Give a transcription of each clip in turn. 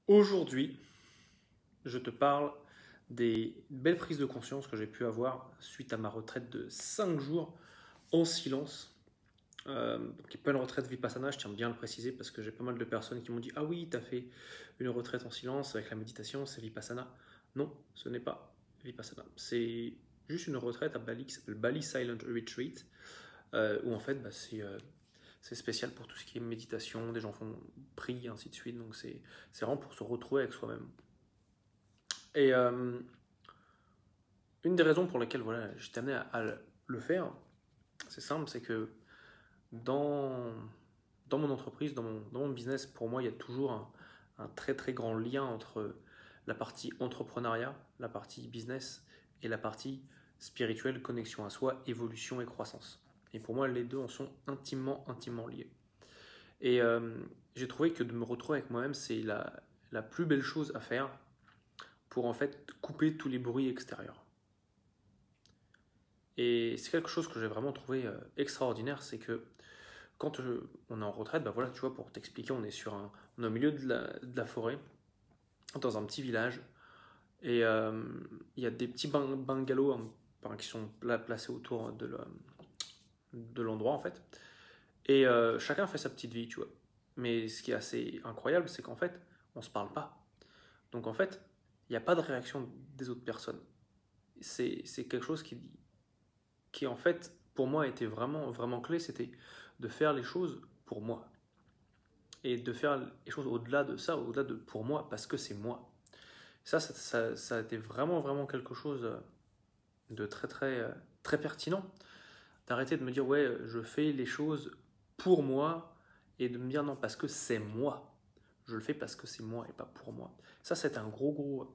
Aujourd'hui, je te parle des belles prises de conscience que j'ai pu avoir suite à ma retraite de 5 jours en silence. Qui n'est pas une retraite Vipassana, je tiens bien à le préciser parce que j'ai pas mal de personnes qui m'ont dit: Ah oui, tu as fait une retraite en silence avec la méditation, c'est Vipassana. Non, ce n'est pas Vipassana. C'est juste une retraite à Bali qui s'appelle Bali Silent Retreat, où en fait c'est spécial pour tout ce qui est méditation, des gens font prient et ainsi de suite, donc c'est vraiment pour se retrouver avec soi-même. Et une des raisons pour lesquelles voilà, j'étais amené à le faire, c'est simple, c'est que dans, dans mon entreprise, dans mon business, pour moi, il y a toujours un très très grand lien entre la partie entrepreneuriat, la partie business et la partie spirituelle, connexion à soi, évolution et croissance. Et pour moi, les deux en sont intimement liés. Et j'ai trouvé que de me retrouver avec moi-même, c'est la plus belle chose à faire pour en fait couper tous les bruits extérieurs. Et c'est quelque chose que j'ai vraiment trouvé extraordinaire, c'est que quand on est en retraite, bah voilà, tu vois, pour t'expliquer, on est au milieu de la forêt, dans un petit village, et il y a des petits bungalows qui sont placés autour de l'endroit en fait, et chacun fait sa petite vie, tu vois. Mais ce qui est assez incroyable, c'est qu'en fait, on se parle pas. Donc en fait, il n'y a pas de réaction des autres personnes. C'est quelque chose qui en fait, pour moi, était vraiment clé, c'était de faire les choses pour moi. Et de faire les choses au-delà de ça, au-delà de pour moi, parce que c'est moi. Ça a été vraiment quelque chose de très pertinent, d'arrêter de me dire, ouais, je fais les choses pour moi, et de me dire, non, parce que c'est moi. Je le fais parce que c'est moi et pas pour moi. Ça, c'est un grosse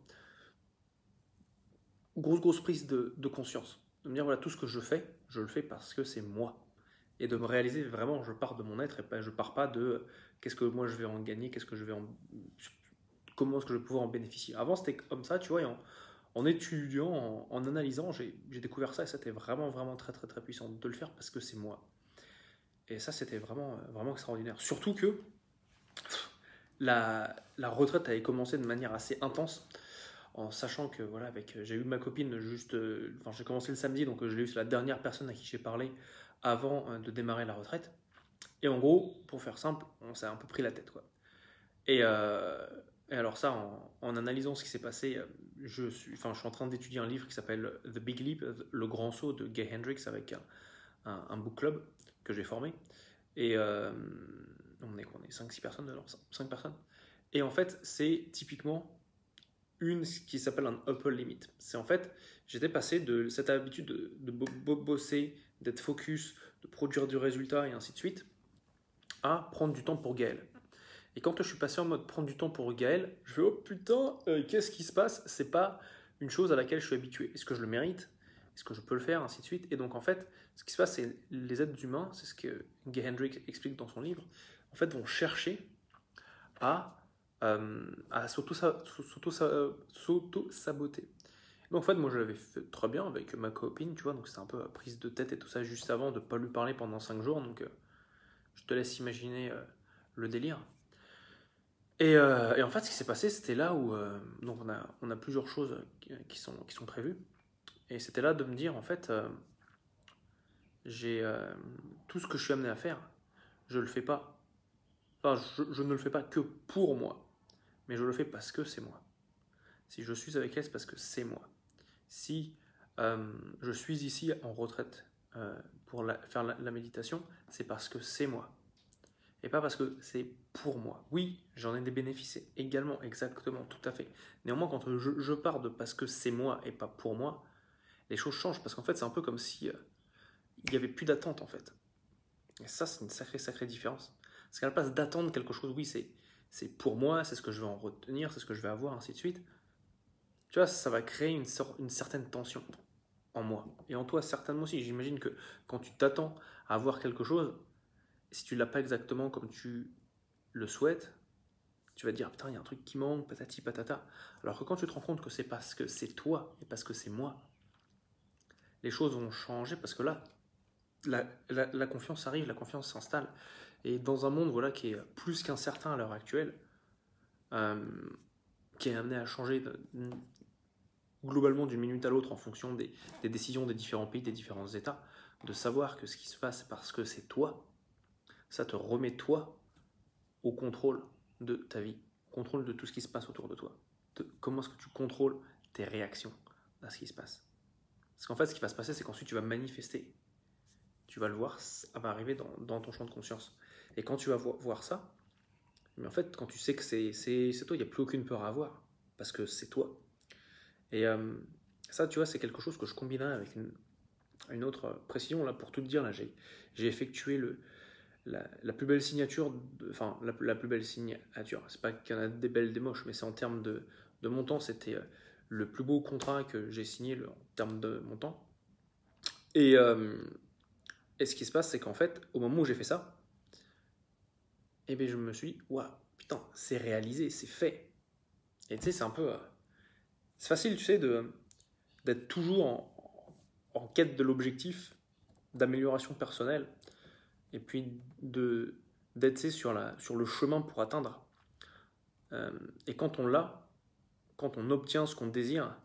prise de conscience. De me dire, voilà, tout ce que je le fais parce que c'est moi. Et de me réaliser vraiment, je pars de mon être et pas, je pars pas de qu'est-ce que moi je vais en gagner, comment est-ce que je vais pouvoir en bénéficier. Avant, c'était comme ça, tu vois, et en étudiant, en analysant, j'ai découvert ça et c'était vraiment très puissant de le faire parce que c'est moi. Et ça, c'était vraiment extraordinaire. Surtout que la retraite avait commencé de manière assez intense en sachant que voilà, j'ai eu ma copine juste, enfin j'ai commencé le samedi, donc je l'ai eu, c'est la dernière personne à qui j'ai parlé avant de démarrer la retraite. Et en gros, pour faire simple, on s'est un peu pris la tête, quoi. Et, euh, et alors ça, en analysant ce qui s'est passé, je suis en train d'étudier un livre qui s'appelle The Big Leap, le grand saut de Gay Hendricks avec un book club que j'ai formé. Et on est 5-6 personnes dedans, 5 personnes. Et en fait, c'est typiquement ce qui s'appelle un upper limit. C'est en fait, j'étais passé de cette habitude de bosser, d'être focus, de produire du résultat et ainsi de suite, à prendre du temps pour Gaël. Et quand je suis passé en mode prendre du temps pour Gaël, je fais oh putain, qu'est-ce qui se passe? C'est pas une chose à laquelle je suis habitué. Est-ce que je le mérite? Est-ce que je peux le faire? Ainsi de suite. Et donc en fait, ce qui se passe, c'est les êtres humains, c'est ce que Gay Hendricks explique dans son livre, en fait, vont chercher à s'auto-saboter. Donc en fait, moi je l'avais fait très bien avec ma copine, tu vois, donc c'était un peu prise de tête et tout ça juste avant de ne pas lui parler pendant 5 jours, donc je te laisse imaginer le délire. Et en fait, ce qui s'est passé, c'était là où donc on a plusieurs choses qui sont prévues, et c'était là de me dire, en fait, j'ai tout ce que je suis amené à faire, je le fais pas. Enfin, je ne le fais pas que pour moi, mais je le fais parce que c'est moi. Si je suis avec elle, c'est parce que c'est moi. Si je suis ici en retraite pour faire la méditation, c'est parce que c'est moi. Et pas parce que c'est pour moi. Oui, j'en ai des bénéfices également, exactement, tout à fait. Néanmoins, quand je pars de parce que c'est moi et pas pour moi, les choses changent. Parce qu'en fait, c'est un peu comme si il n'y avait plus d'attente en fait. Et ça, c'est une sacrée différence. Parce qu'à la place d'attendre quelque chose, oui, c'est pour moi, c'est ce que je vais en retenir, c'est ce que je vais avoir, ainsi de suite. Tu vois, ça va créer une certaine tension en moi. Et en toi, certainement aussi. J'imagine que quand tu t'attends à avoir quelque chose, si tu ne l'as pas exactement comme tu le souhaites, tu vas te dire, putain, il y a un truc qui manque, patati patata. Alors que quand tu te rends compte que c'est parce que c'est toi et parce que c'est moi, les choses vont changer parce que là, la confiance arrive, la confiance s'installe. Et dans un monde voilà, qui est plus qu'incertain à l'heure actuelle, qui est amené à changer globalement d'une minute à l'autre en fonction des décisions des différents pays, des différents États, de savoir que ce qui se passe parce que c'est toi, ça te remet toi au contrôle de ta vie, au contrôle de tout ce qui se passe autour de toi. Comment est-ce que tu contrôles tes réactions à ce qui se passe? Parce qu'en fait, ce qui va se passer, c'est qu'ensuite tu vas manifester. Tu vas le voir, ça va arriver dans ton champ de conscience. Et quand tu vas voir ça, mais en fait, quand tu sais que c'est toi, il n'y a plus aucune peur à avoir, parce que c'est toi. Et ça, tu vois, c'est quelque chose que je combinerai avec une autre précision. Là, pour tout te dire, là, j'ai effectué la plus belle signature, enfin, la plus belle signature. C'est pas qu'il y en a des belles, des moches, mais c'est en termes de montant, c'était le plus beau contrat que j'ai signé en termes de montant. Et ce qui se passe, c'est qu'en fait, au moment où j'ai fait ça, eh bien, je me suis dit, waouh, putain, c'est réalisé, c'est fait. Et tu sais, c'est un peu. C'est facile, tu sais, d'être toujours en quête de l'objectif d'amélioration personnelle et puis d'être sur le chemin pour atteindre. Et quand on l'a, quand on obtient ce qu'on désire,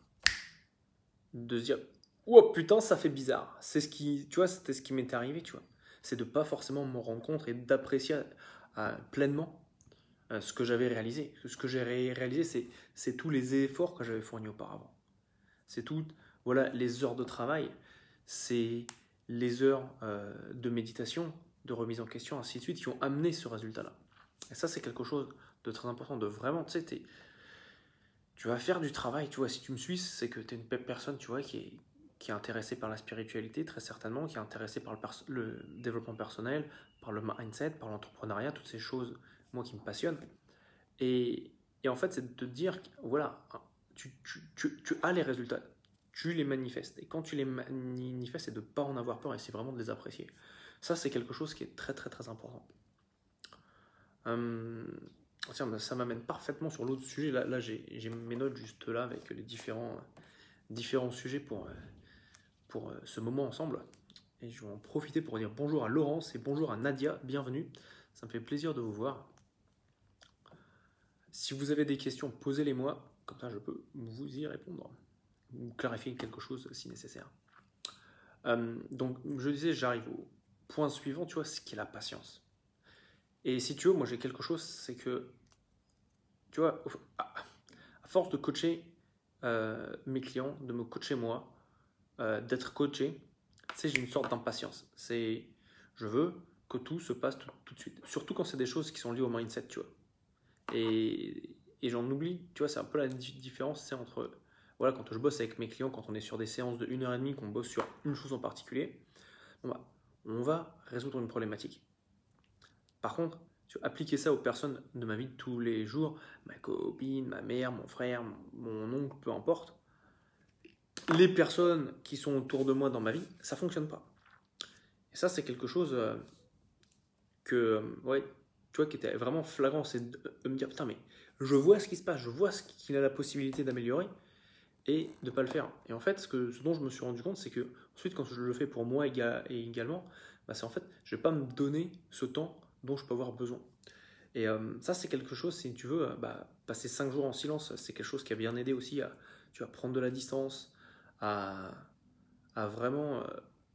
de se dire oh putain, ça fait bizarre. C'est ce qui, tu vois, c'était ce qui m'était arrivé, tu vois. C'est de pas forcément me rendre compte et d'apprécier pleinement ce que j'avais réalisé. Ce que j'ai réalisé, c'est tous les efforts que j'avais fournis auparavant. C'est tout, voilà, les heures de travail, c'est les heures de méditation, de remise en question, ainsi de suite, qui ont amené ce résultat-là. Et ça, c'est quelque chose de très important, de vraiment, tu sais, tu vas faire du travail, tu vois, si tu me suis, c'est que tu es une personne, tu vois, qui est intéressée par la spiritualité, très certainement, qui est intéressée par le développement personnel, par le mindset, par l'entrepreneuriat, toutes ces choses, moi, qui me passionnent. Et en fait, c'est de te dire, voilà, tu as les résultats, tu les manifestes. Et quand tu les manifestes, c'est de ne pas en avoir peur et c'est vraiment de les apprécier. Ça, c'est quelque chose qui est très, très, très important. Tiens, ça m'amène parfaitement sur l'autre sujet. Là j'ai mes notes juste là avec les différents sujets pour ce moment ensemble. Et je vais en profiter pour dire bonjour à Laurence et bonjour à Nadia. Bienvenue. Ça me fait plaisir de vous voir. Si vous avez des questions, posez-les-moi. Comme ça, je peux vous y répondre. Ou clarifier quelque chose si nécessaire. Donc, je disais, j'arrive au point suivant, tu vois, ce qui est la patience. Et si tu veux, moi j'ai quelque chose, c'est que, tu vois, à force de coacher mes clients, de me coacher moi, d'être coaché, tu sais, j'ai une sorte d'impatience. Je veux que tout se passe tout de suite. Surtout quand c'est des choses qui sont liées au mindset, tu vois. Et j'en oublie, tu vois, c'est un peu la différence, c'est entre, voilà, quand je bosse avec mes clients, quand on est sur des séances de 1h30, qu'on bosse sur une chose en particulier, on va résoudre une problématique. Par contre, tu vois, appliquer ça aux personnes de ma vie de tous les jours, ma copine, ma mère, mon frère, mon oncle, peu importe, les personnes qui sont autour de moi dans ma vie, ça ne fonctionne pas. Et ça, c'est quelque chose ouais, tu vois, qui était vraiment flagrant, c'est de me dire, putain, mais je vois ce qui se passe, je vois ce qu'il a la possibilité d'améliorer et de ne pas le faire. Et en fait, ce dont je me suis rendu compte, c'est que ensuite, quand je le fais pour moi également, c'est en fait, je ne vais pas me donner ce temps dont je peux avoir besoin. Et ça, c'est quelque chose, si tu veux, passer 5 jours en silence, c'est quelque chose qui a bien aidé aussi à, tu vois, prendre de la distance, à vraiment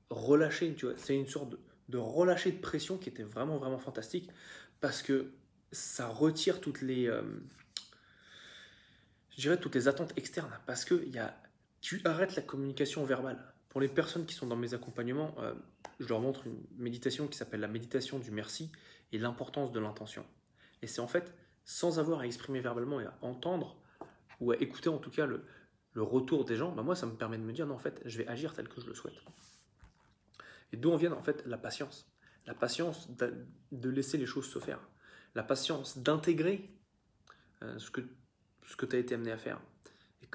relâcher, tu vois. C'est une sorte de relâcher de pression qui était vraiment, vraiment fantastique parce que ça retire toutes les attentes externes parce que tu arrêtes la communication verbale. Pour les personnes qui sont dans mes accompagnements, je leur montre une méditation qui s'appelle la méditation du merci et l'importance de l'intention. Et c'est en fait, sans avoir à exprimer verbalement et à entendre ou à écouter en tout cas le retour des gens, moi ça me permet de me dire non, en fait, je vais agir tel que je le souhaite. Et d'où en vient en fait la patience. La patience de laisser les choses se faire. La patience d'intégrer ce que tu as été amené à faire.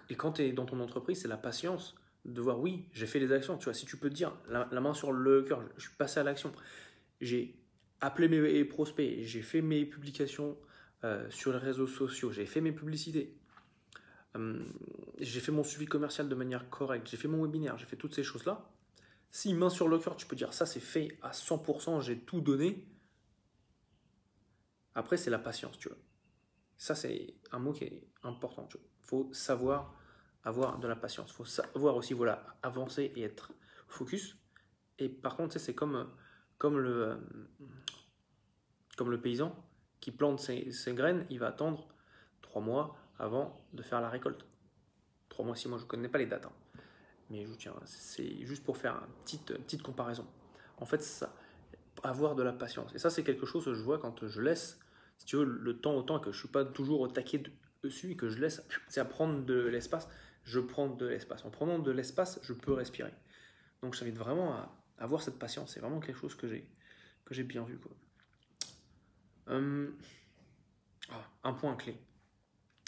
Et quand tu es dans ton entreprise, c'est la patience de voir, oui, j'ai fait les actions. Tu vois, si tu peux te dire, la main sur le cœur, je suis passé à l'action. J'ai appelé mes prospects, j'ai fait mes publications sur les réseaux sociaux, j'ai fait mes publicités, j'ai fait mon suivi commercial de manière correcte, j'ai fait mon webinaire, j'ai fait toutes ces choses-là. Si main sur le cœur, tu peux dire ça c'est fait à 100%, j'ai tout donné. Après, c'est la patience, tu vois. Ça, c'est un mot qui est important. Il faut savoir avoir de la patience. Il faut savoir aussi voilà, avancer et être focus. Et par contre, c'est comme comme le paysan qui plante ses graines, il va attendre 3 mois avant de faire la récolte. 3 mois, 6 mois, je ne connais pas les dates. Hein. Mais c'est juste pour faire une petite comparaison. En fait, c'est ça, avoir de la patience. Et ça, c'est quelque chose que je vois quand je laisse, si tu veux, le temps au temps, et que je ne suis pas toujours au taquet dessus, et que je laisse, c'est à prendre de l'espace, je prends de l'espace. En prenant de l'espace, je peux respirer. Donc, je t'invite vraiment à avoir cette patience. C'est vraiment quelque chose que j'ai bien vu. Quoi. Un point clé.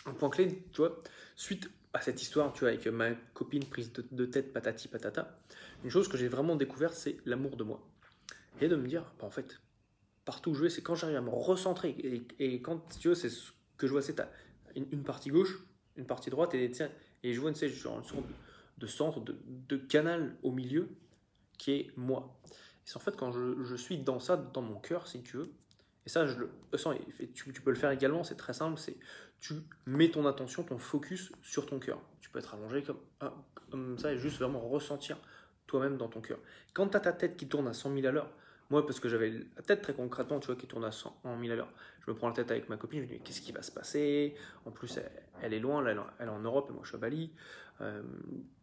Un point clé, tu vois, suite à cette histoire, tu vois, avec ma copine prise de tête, patati patata, une chose que j'ai vraiment découverte, c'est l'amour de moi. Et de me dire, bah, en fait, partout où je vais, c'est quand j'arrive à me recentrer. Et quand, si tu veux, c'est ce que je vois, c'est une partie gauche, une partie droite, et je vois une sorte de centre, de canal au milieu, qui est moi. Et c'est en fait quand je suis dans ça, dans mon cœur, si tu veux, et ça, je le sens, tu peux le faire également, c'est très simple, c'est tu mets ton attention, ton focus sur ton cœur. Tu peux être allongé comme ça et juste vraiment ressentir toi-même dans ton cœur. Quand tu as ta tête qui tourne à 100 000 à l'heure, moi, parce que j'avais la tête très concrètement, tu vois, qui tourne à 100 000 à l'heure, je me prends la tête avec ma copine, je me dis, qu'est-ce qui va se passer? En plus, elle est loin, là, elle est en Europe et moi, je suis à Bali.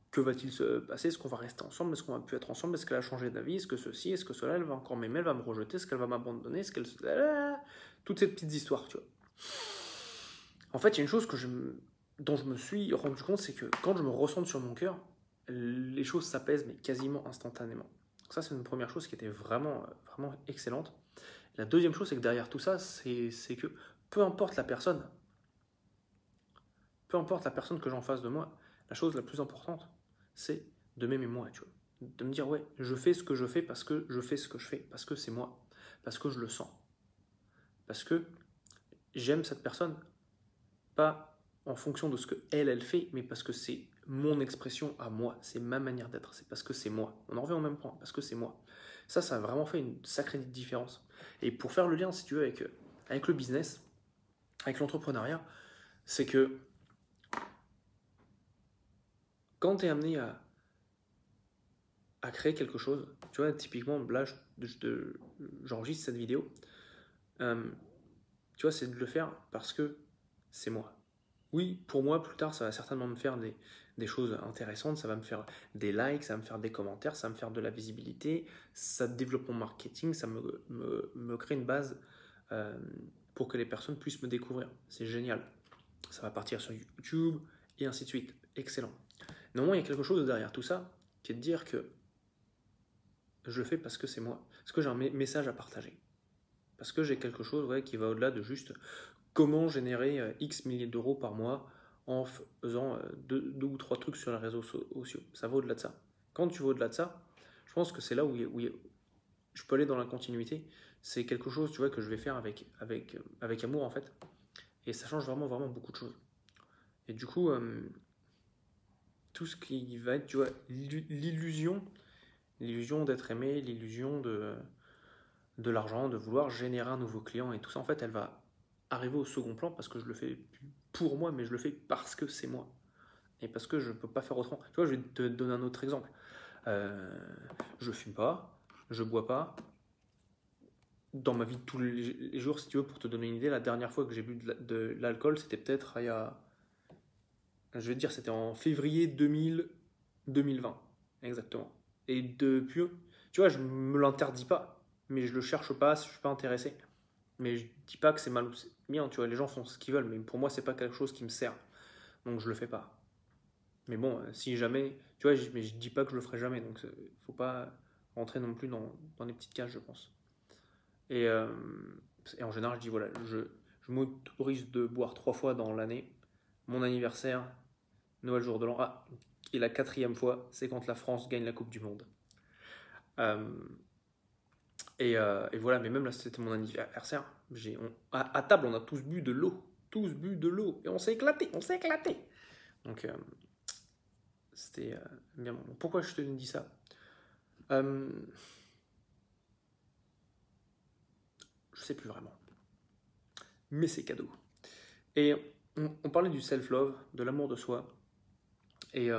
Que va-t-il se passer? Est-ce qu'on va rester ensemble? Est-ce qu'on va plus être ensemble? Est-ce qu'elle a changé d'avis? Est-ce que ceci? Est-ce que cela? Elle va encore m'aimer? Elle va me rejeter? Est-ce qu'elle va m'abandonner? Est-ce qu'elle... Toutes ces petites histoires, tu vois. En fait, il y a une chose dont je me suis rendu compte, c'est que quand je me ressens sur mon cœur, les choses s'apaisent, mais quasiment instantanément. Donc ça, c'est une première chose qui était vraiment, vraiment excellente. La deuxième chose, c'est que derrière tout ça, c'est que peu importe la personne que j'ai en face de moi, la chose la plus importante, c'est de m'aimer moi, tu vois. De me dire, ouais, je fais ce que je fais parce que je fais ce que je fais, parce que c'est moi, parce que je le sens. Parce que j'aime cette personne, pas en fonction de ce que elle fait, mais parce que c'est mon expression à moi, c'est ma manière d'être, c'est parce que c'est moi. On en revient au même point, parce que c'est moi. Ça a vraiment fait une sacrée différence. Et pour faire le lien, si tu veux, avec le business, avec l'entrepreneuriat, c'est que quand tu es amené à créer quelque chose, tu vois, typiquement, là, j'enregistre cette vidéo, tu vois, c'est de le faire parce que c'est moi. Oui, pour moi, plus tard, ça va certainement me faire des choses intéressantes, ça va me faire des likes, ça va me faire des commentaires, ça va me faire de la visibilité, ça développe mon marketing, ça me crée une base pour que les personnes puissent me découvrir. C'est génial. Ça va partir sur YouTube et ainsi de suite. Excellent. Néanmoins, il y a quelque chose derrière tout ça qui est de dire que je le fais parce que c'est moi, parce que j'ai un message à partager, parce que j'ai quelque chose qui va au-delà de juste comment générer X milliers d'euros par mois en faisant deux ou trois trucs sur les réseaux sociaux. Ça va au-delà de ça. Quand tu vas au-delà de ça, je pense que c'est là où je peux aller dans la continuité. C'est quelque chose, tu vois, que je vais faire avec amour en fait, et ça change vraiment vraiment beaucoup de choses. Et du coup, tout ce qui va être, tu vois, l'illusion d'être aimé, l'illusion de l'argent, de vouloir générer un nouveau client et tout ça, en fait, elle va arriver au second plan parce que je le fais pour moi, mais je le fais parce que c'est moi. Et parce que je ne peux pas faire autrement. Tu vois, je vais te donner un autre exemple. Je fume pas, je bois pas. Dans ma vie de tous les jours, si tu veux, pour te donner une idée, la dernière fois que j'ai bu de l'alcool, c'était peut-être il y a... Je vais te dire, c'était en février 2020, exactement. Et depuis, tu vois, je me l'interdis pas, mais je le cherche pas, je suis pas intéressé. Mais je dis pas que c'est mal ou c'est bien, tu vois, les gens font ce qu'ils veulent, mais pour moi, c'est pas quelque chose qui me sert. Donc je le fais pas. Mais bon, si jamais, tu vois, mais je dis pas que je le ferai jamais, donc faut pas rentrer non plus dans les petites cases, je pense. Et, en général, je dis voilà, je m'autorise de boire 3 fois dans l'année, mon anniversaire, Noël, jour de l'an. Ah, et la 4e fois, c'est quand la France gagne la Coupe du Monde. Et voilà, mais même là, c'était mon anniversaire. À table, on a tous bu de l'eau. Tous bu de l'eau. Et on s'est éclaté, Donc, c'était bien bon. Pourquoi je te dis ça? Je sais plus vraiment. Mais c'est cadeau. Et on parlait du self-love, de l'amour de soi. Et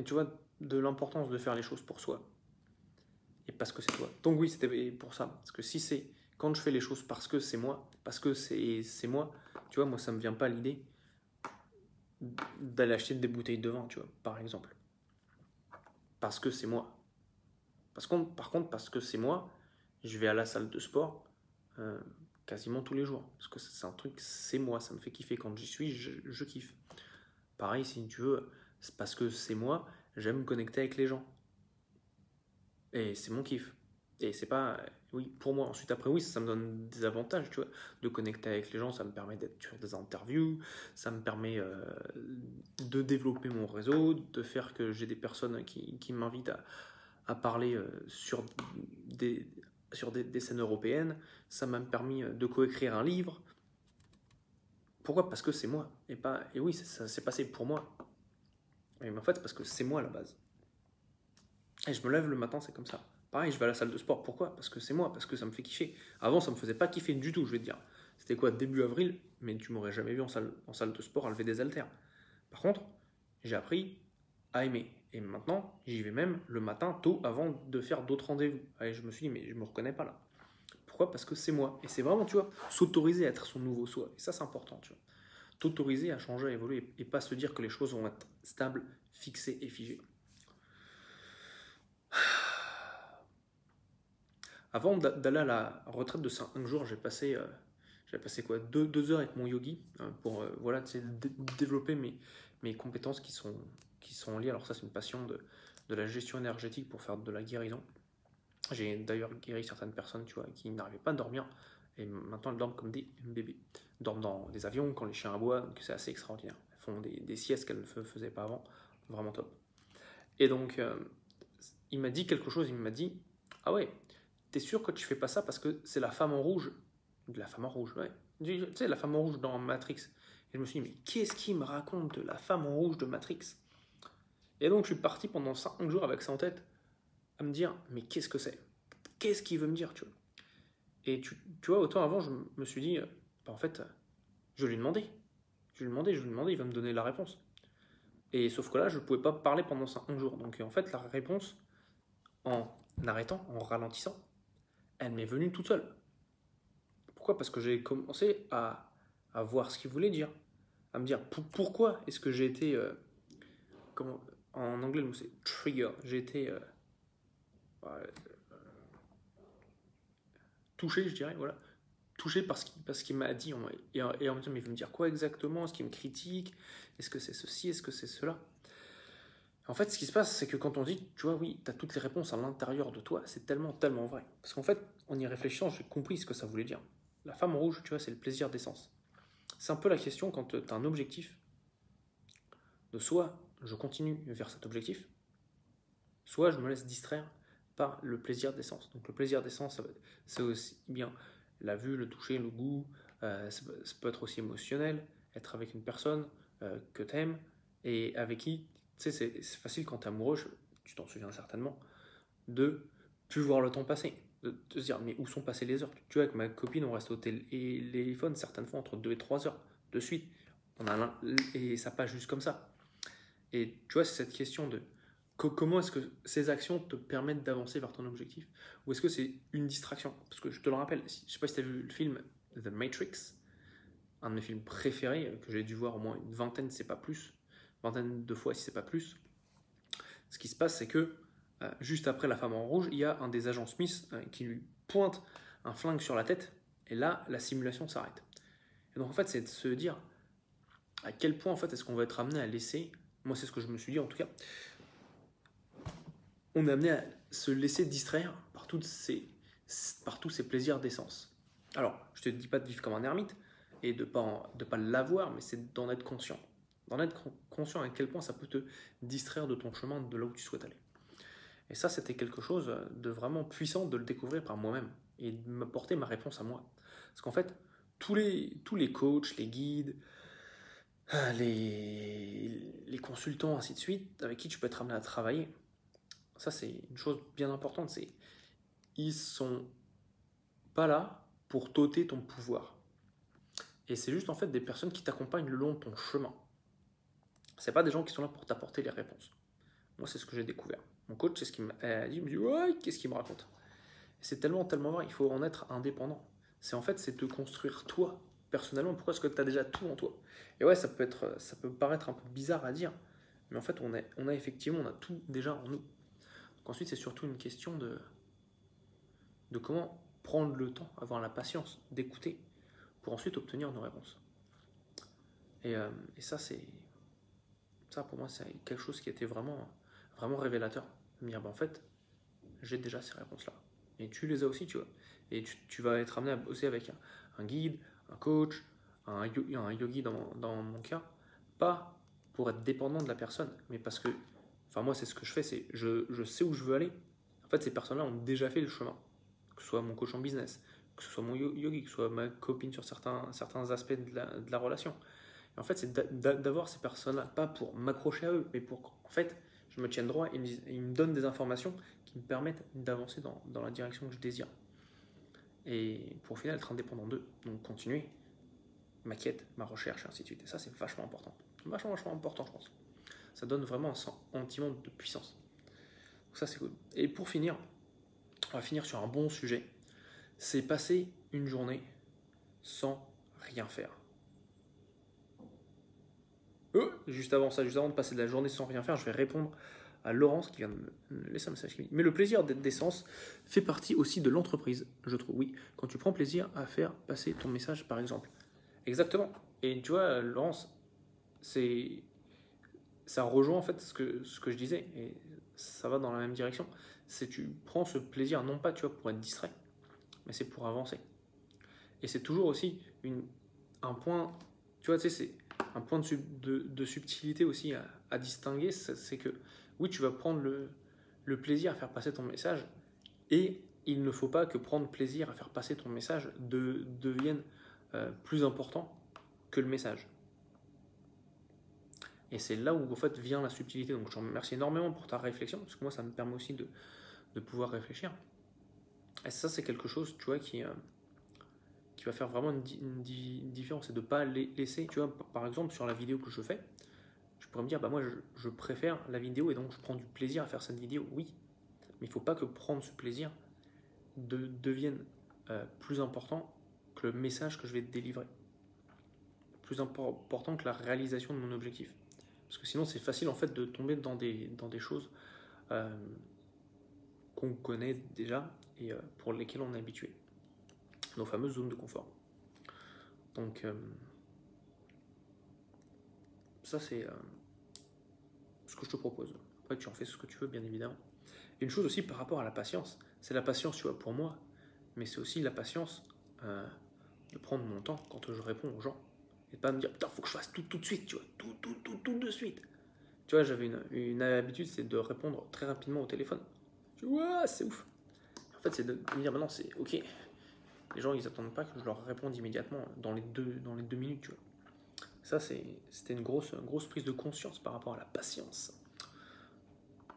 tu vois, de l'importance de faire les choses pour soi. Et parce que c'est toi. Donc oui, c'était pour ça. Parce que si c'est quand je fais les choses parce que c'est moi, parce que c'est moi, tu vois, moi ça me vient pas l'idée d'aller acheter des bouteilles de vin, tu vois, par exemple. Parce que c'est moi. Par contre, parce que c'est moi, je vais à la salle de sport quasiment tous les jours. Parce que c'est un truc, c'est moi, ça me fait kiffer. Quand j'y suis, je kiffe. Pareil, si tu veux, c'est parce que c'est moi, j'aime me connecter avec les gens. Et c'est mon kiff. Et c'est pas. Oui, pour moi. Ensuite, après, oui, ça me donne des avantages, tu vois. De connecter avec les gens, ça me permet d'être sur des interviews, ça me permet de développer mon réseau, de faire que j'ai des personnes qui m'invitent à parler des, des scènes européennes. Ça m'a permis de coécrire un livre. Pourquoi? Parce que c'est moi. Et oui, ça s'est passé pour moi. Mais en fait, parce que c'est moi à la base. Et je me lève le matin, c'est comme ça. Pareil, je vais à la salle de sport. Pourquoi? Parce que c'est moi, parce que ça me fait kiffer. Avant, ça me faisait pas kiffer du tout, je vais te dire. C'était quoi, début avril, mais tu m'aurais jamais vu en salle de sport à lever des haltères. Par contre, j'ai appris à aimer. Et maintenant, j'y vais même le matin, tôt, avant de faire d'autres rendez-vous. Et je me suis dit, mais je me reconnais pas là. Pourquoi? Parce que c'est moi. Et c'est vraiment, tu vois, s'autoriser à être son nouveau soi. Et ça, c'est important, tu vois. T'autoriser à changer, à évoluer, et pas se dire que les choses vont être stables, fixées et figées. Avant d'aller à la retraite de 5 jours, j'ai passé quoi, 2 heures avec mon yogi pour voilà, développer mes compétences qui sont liées. Alors ça, c'est une passion de la gestion énergétique pour faire de la guérison. J'ai d'ailleurs guéri certaines personnes, tu vois, qui n'arrivaient pas à dormir et maintenant elles dorment comme des bébés. Elles dorment dans des avions quand les chiens aboient, donc c'est assez extraordinaire. Elles font des siestes qu'elles ne faisaient pas avant, vraiment top. Et donc, il m'a dit quelque chose, il m'a dit, ah ouais, t'es sûr que tu fais pas ça parce que c'est la femme en rouge? De la femme en rouge, ouais. Tu sais, la femme en rouge dans Matrix. Et je me suis dit, mais qu'est-ce qu'il me raconte de la femme en rouge de Matrix? Et donc, je suis parti pendant 5 jours avec ça en tête, à me dire, mais qu'est-ce que c'est? Qu'est-ce qu'il veut me dire, tu vois? Et tu vois, autant avant, je me suis dit, bah, en fait, je lui ai demandé. Je lui ai demandé, il va me donner la réponse. Et sauf que là, je ne pouvais pas parler pendant 5 jours. Donc, en fait, la réponse, en arrêtant, en ralentissant, elle m'est venue toute seule. Pourquoi? Parce que j'ai commencé à voir ce qu'il voulait dire, à me dire pourquoi est-ce que j'ai été, en anglais le mot c'est trigger, j'ai été touché, je dirais, voilà, touché par ce qu'il m'a dit, et en me disant mais il veut me dire quoi exactement, est-ce qu'il me critique, est-ce que c'est ceci, est-ce que c'est cela? En fait, ce qui se passe, c'est que quand on dit, tu vois, oui, tu as toutes les réponses à l'intérieur de toi, c'est tellement, tellement vrai. Parce qu'en fait, en y réfléchissant, j'ai compris ce que ça voulait dire. La femme en rouge, tu vois, c'est le plaisir d'essence. C'est un peu la question quand tu as un objectif, de soit je continue vers cet objectif, soit je me laisse distraire par le plaisir d'essence. Donc le plaisir d'essence, c'est aussi bien la vue, le toucher, le goût, ça peut être aussi émotionnel, être avec une personne que tu aimes et avec qui, tu sais, c'est facile quand tu es amoureux, tu t'en souviens certainement, de plus voir le temps passer, de se dire mais où sont passées les heures? Tu vois, avec ma copine, on reste au téléphone certaines fois entre 2 et 3 heures de suite. Et ça passe juste comme ça. Et tu vois, c'est cette question de comment est-ce que ces actions te permettent d'avancer vers ton objectif? Ou est-ce que c'est une distraction? Parce que je te le rappelle, je ne sais pas si tu as vu le film The Matrix, un de mes films préférés, que j'ai dû voir au moins une vingtaine, si c'est pas plus, vingtaine de fois si c'est pas plus. Ce qui se passe, c'est que juste après la femme en rouge, il y a un des agents Smith qui lui pointe un flingue sur la tête, et là, la simulation s'arrête. Et donc en fait, c'est de se dire à quel point en fait est-ce qu'on va être amené à laisser, moi c'est ce que je me suis dit en tout cas, on est amené à se laisser distraire par tous ces plaisirs d'essence. Alors, je te dis pas de vivre comme un ermite et de pas l'avoir, mais c'est d'en être conscient. D'en être conscient à quel point ça peut te distraire de ton chemin, de là où tu souhaites aller. Et ça, c'était quelque chose de vraiment puissant de le découvrir par moi-même et de m'apporter ma réponse à moi. Parce qu'en fait, tous les coachs, les guides, les consultants, ainsi de suite, avec qui tu peux être amené à travailler, Ça, c'est une chose bien importante, c'est ils sont pas là pour t'ôter ton pouvoir. Et c'est juste en fait des personnes qui t'accompagnent le long de ton chemin. C'est pas des gens qui sont là pour t'apporter les réponses. Moi, c'est ce que j'ai découvert. Mon coach, c'est ce qu'il m'a dit. Il me dit, ouais, qu'est-ce qu'il me raconte? Et c'est tellement, tellement vrai. Il faut en être indépendant. C'est en fait, c'est te construire toi, personnellement. Pourquoi est-ce que tu as déjà tout en toi? Et ouais, ça peut paraître un peu bizarre à dire, mais en fait, on a effectivement, on a tout déjà en nous. Donc ensuite, c'est surtout une question de comment prendre le temps, avoir la patience d'écouter pour ensuite obtenir nos réponses. Et ça, pour moi, c'est quelque chose qui était vraiment, vraiment révélateur. De me dire, bah, en fait, j'ai déjà ces réponses-là. Et tu les as aussi, tu vois. Et tu vas être amené à bosser avec un guide, un coach, un yogi dans mon cas, pas pour être dépendant de la personne, mais parce que, enfin moi c'est ce que je fais, c'est je sais où je veux aller. En fait, ces personnes-là ont déjà fait le chemin, que ce soit mon coach en business, que ce soit mon yogi, que ce soit ma copine sur certains aspects de la relation. Et en fait, c'est d'avoir ces personnes-là, pas pour m'accrocher à eux, mais pour qu'en fait, je me tienne droit et ils me donnent des informations qui me permettent d'avancer dans la direction que je désire. Et pour au final être indépendant d'eux, donc continuer ma quête, ma recherche, et ainsi de suite. Et ça, c'est vachement important. Vachement, vachement important, je pense. Ça donne vraiment un sentiment de puissance. Donc ça, c'est cool. Et pour finir, on va finir sur un bon sujet. C'est passer une journée sans rien faire. Juste avant ça, juste avant de passer de la journée sans rien faire, je vais répondre à Laurence qui vient de me laisser un message. Mais le plaisir d'être d'essence fait partie aussi de l'entreprise, je trouve. Oui, quand tu prends plaisir à faire passer ton message, par exemple. Exactement. Et tu vois, Laurence, ça rejoint en fait ce que je disais, et ça va dans la même direction. C'est tu prends ce plaisir, non pas tu vois, pour être distrait, mais c'est pour avancer. Et c'est toujours aussi un point, tu vois, tu sais, c'est un point de subtilité aussi à distinguer, c'est que oui, tu vas prendre le plaisir à faire passer ton message, et il ne faut pas que prendre plaisir à faire passer ton message devienne plus important que le message. Et c'est là où en fait vient la subtilité. Donc je te remercie énormément pour ta réflexion, parce que moi ça me permet aussi de pouvoir réfléchir. Et ça c'est quelque chose, tu vois, qui va faire vraiment une différence, et de ne pas laisser, tu vois, par exemple sur la vidéo que je fais, je pourrais me dire, bah moi je préfère la vidéo et donc je prends du plaisir à faire cette vidéo, oui, mais il ne faut pas que prendre ce plaisir devienne plus important que le message que je vais délivrer, plus important que la réalisation de mon objectif. Parce que sinon c'est facile en fait de tomber dans des choses qu'on connaît déjà et pour lesquelles on est habitué. Nos fameuses zones de confort. Donc ça c'est ce que je te propose. Après tu en fais ce que tu veux bien évidemment. Et une chose aussi par rapport à la patience, c'est la patience tu vois pour moi, mais c'est aussi la patience de prendre mon temps quand je réponds aux gens. Et de pas me dire putain faut que je fasse tout de suite, tu vois, tout de suite. Tu vois, j'avais une habitude, c'est de répondre très rapidement au téléphone. Je dis ouais c'est ouf. En fait c'est de me dire maintenant c'est ok. Les gens ils attendent pas que je leur réponde immédiatement dans les 2 minutes, tu vois. Ça c'était une grosse prise de conscience par rapport à la patience.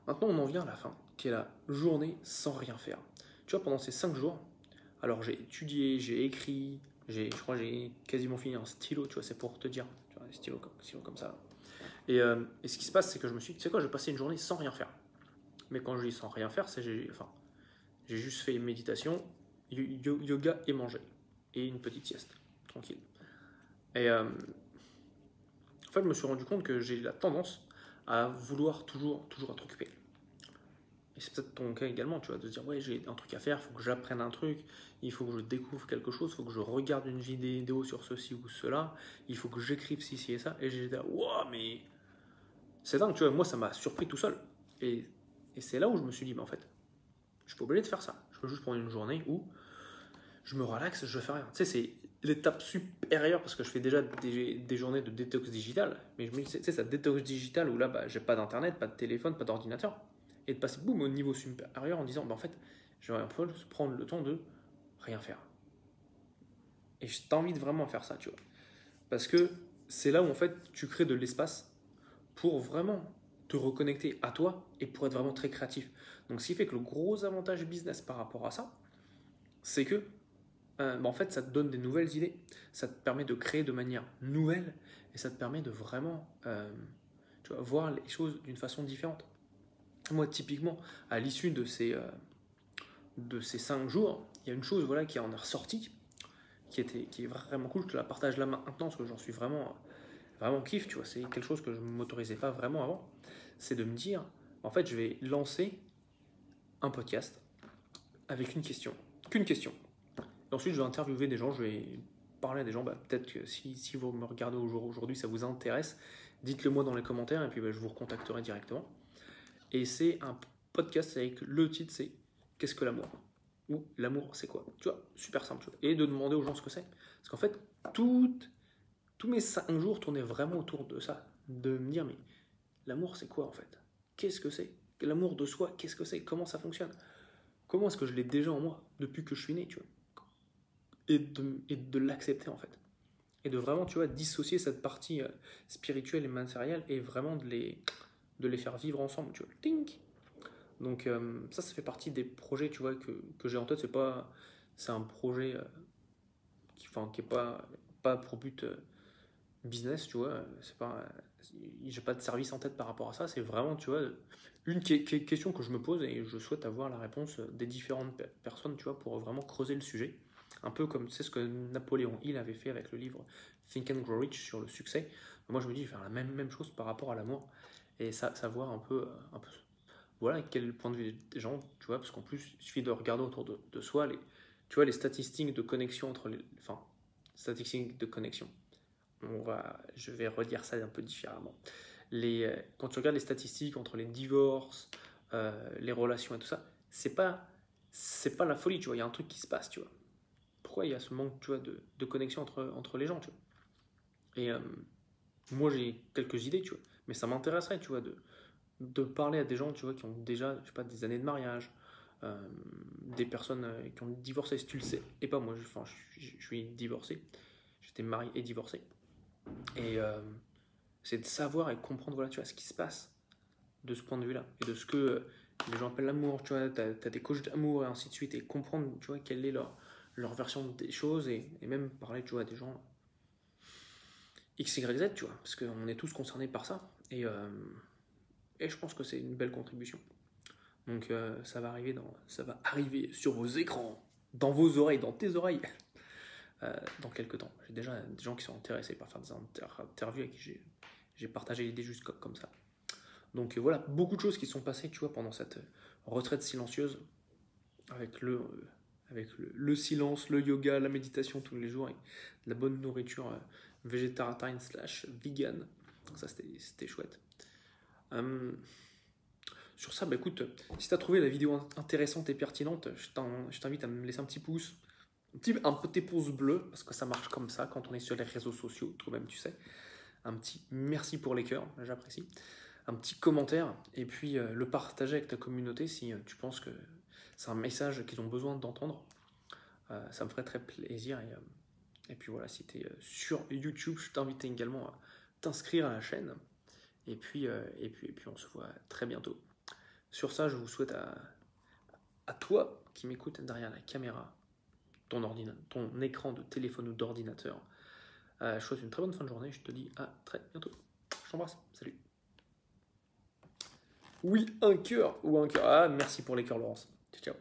Maintenant on en vient à la fin, qui est la journée sans rien faire. Tu vois, pendant ces 5 jours, alors j'ai étudié, j'ai écrit, je crois que j'ai quasiment fini un stylo, tu vois, c'est pour te dire, tu vois, un stylo comme ça. Et ce qui se passe, c'est que je me suis dit, tu sais quoi, je vais passer une journée sans rien faire. Mais quand je dis sans rien faire, c'est j'ai juste fait méditation, yoga et manger. Et une petite sieste, tranquille. Et en fait, je me suis rendu compte que j'ai la tendance à vouloir toujours être occupé. Et c'est peut-être ton cas également, tu vois, de se dire, ouais, j'ai un truc à faire, il faut que j'apprenne un truc, il faut que je découvre quelque chose, il faut que je regarde une vidéo sur ceci ou cela, il faut que j'écrive ci et ça. Et j'ai dit, wow, mais c'est dingue, tu vois, moi ça m'a surpris tout seul. Et c'est là où je me suis dit, mais en fait, je suis pas obligé de faire ça. Je peux juste prendre une journée où je me relaxe, je fais rien. Tu sais, c'est l'étape supérieure parce que je fais déjà des journées de détox digital. Mais je me dis, tu sais, ça détox digital où là, bah, j'ai pas d'internet, pas de téléphone, pas d'ordinateur. Et de passer boum au niveau supérieur en disant, bah, en fait, je vais un peu prendre le temps de rien faire. Et je t'invite vraiment à faire ça, tu vois. Parce que c'est là où en fait tu crées de l'espace pour vraiment te reconnecter à toi et pour être vraiment très créatif. Donc ce qui fait que le gros avantage business par rapport à ça, c'est que en fait ça te donne des nouvelles idées, ça te permet de créer de manière nouvelle et ça te permet de vraiment tu vois, voir les choses d'une façon différente. Moi typiquement, à l'issue de ces 5 jours, il y a une chose voilà, qui en est ressortie, qui est vraiment cool, je te la partage là maintenant parce que j'en suis vraiment kiff, tu vois, c'est quelque chose que je ne m'autorisais pas vraiment avant, c'est de me dire, en fait, je vais lancer un podcast avec qu'une question. Et ensuite, je vais interviewer des gens, je vais parler à des gens, peut-être que si vous me regardez aujourd'hui, ça vous intéresse, dites-le moi dans les commentaires et puis je vous recontacterai directement. Et c'est un podcast avec le titre, c'est « Qu'est-ce que l'amour ?» ou « L'amour, c'est quoi ?» Tu vois, super simple. Tu vois. Et de demander aux gens ce que c'est. Parce qu'en fait, tous mes 5 jours tournaient vraiment autour de ça. De me dire, mais l'amour, c'est quoi en fait? Qu'est-ce que c'est? L'amour de soi, qu'est-ce que c'est? Comment ça fonctionne? Comment est-ce que je l'ai déjà en moi depuis que je suis né, tu vois? Et de l'accepter en fait. Et de vraiment, tu vois, dissocier cette partie spirituelle et matérielle et vraiment de les faire vivre ensemble, tu vois. Tink. Donc ça fait partie des projets, tu vois, que j'ai en tête. C'est un projet qui est pas pour but business, tu vois. J'ai pas de service en tête par rapport à ça. C'est vraiment, tu vois, une question que je me pose et je souhaite avoir la réponse des différentes personnes, tu vois, pour vraiment creuser le sujet. Un peu comme c'est ce que Napoléon Hill avait fait avec le livre Think and Grow Rich sur le succès. Moi, je me dis, je vais faire la même chose par rapport à l'amour et savoir un peu voilà quel est le point de vue des gens, tu vois, parce qu'en plus, il suffit de regarder autour de soi tu vois, les statistiques de connexion statistiques de connexion. Je vais redire ça un peu différemment. Quand tu regardes les statistiques entre les divorces, les relations et tout ça, c'est pas la folie, tu vois, il y a un truc qui se passe, tu vois. Pourquoi il y a ce manque, tu vois, de connexion entre les gens, tu vois. Et moi, j'ai quelques idées, tu vois, mais ça m'intéresserait, tu vois, de parler à des gens, tu vois, qui ont déjà, je sais pas, des années de mariage, des personnes qui ont divorcé, si tu le sais, et pas moi, je suis divorcé, j'étais marié et divorcé, et c'est de savoir et comprendre, voilà, tu vois, ce qui se passe de ce point de vue-là, et de ce que les gens appellent l'amour, tu vois, t'as des coachs d'amour et ainsi de suite, et comprendre, tu vois, quelle est leur version des choses, et même parler, tu vois, à des gens X, Y, Z, tu vois, parce qu'on est tous concernés par ça, et je pense que c'est une belle contribution. Donc ça va arriver sur vos écrans, dans vos oreilles, dans tes oreilles, dans quelques temps. J'ai déjà des gens qui sont intéressés par faire des interviews avec qui j'ai partagé l'idée juste comme ça. Donc voilà, beaucoup de choses qui sont passées, tu vois, pendant cette retraite silencieuse, avec le silence, le yoga, la méditation tous les jours, et de la bonne nourriture végétarienne / vegan. Ça, c'était chouette. Sur ça, écoute, si tu as trouvé la vidéo intéressante et pertinente, je t'invite à me laisser un petit pouce, un petit pouce bleu, parce que ça marche comme ça quand on est sur les réseaux sociaux, toi-même tu sais. Un petit merci pour les cœurs, j'apprécie. Un petit commentaire, et puis le partager avec ta communauté si tu penses que c'est un message qu'ils ont besoin d'entendre. Ça me ferait très plaisir. Et puis voilà, si tu es sur YouTube, je t'invite également à t'inscrire à la chaîne. Et puis on se voit très bientôt. Sur ça, je vous souhaite à toi qui m'écoutes derrière la caméra, ton écran de téléphone ou d'ordinateur, je souhaite une très bonne fin de journée. Je te dis à très bientôt. Je t'embrasse. Salut. Oui, un cœur ou un cœur. Ah, merci pour les cœurs, Laurence. Ciao.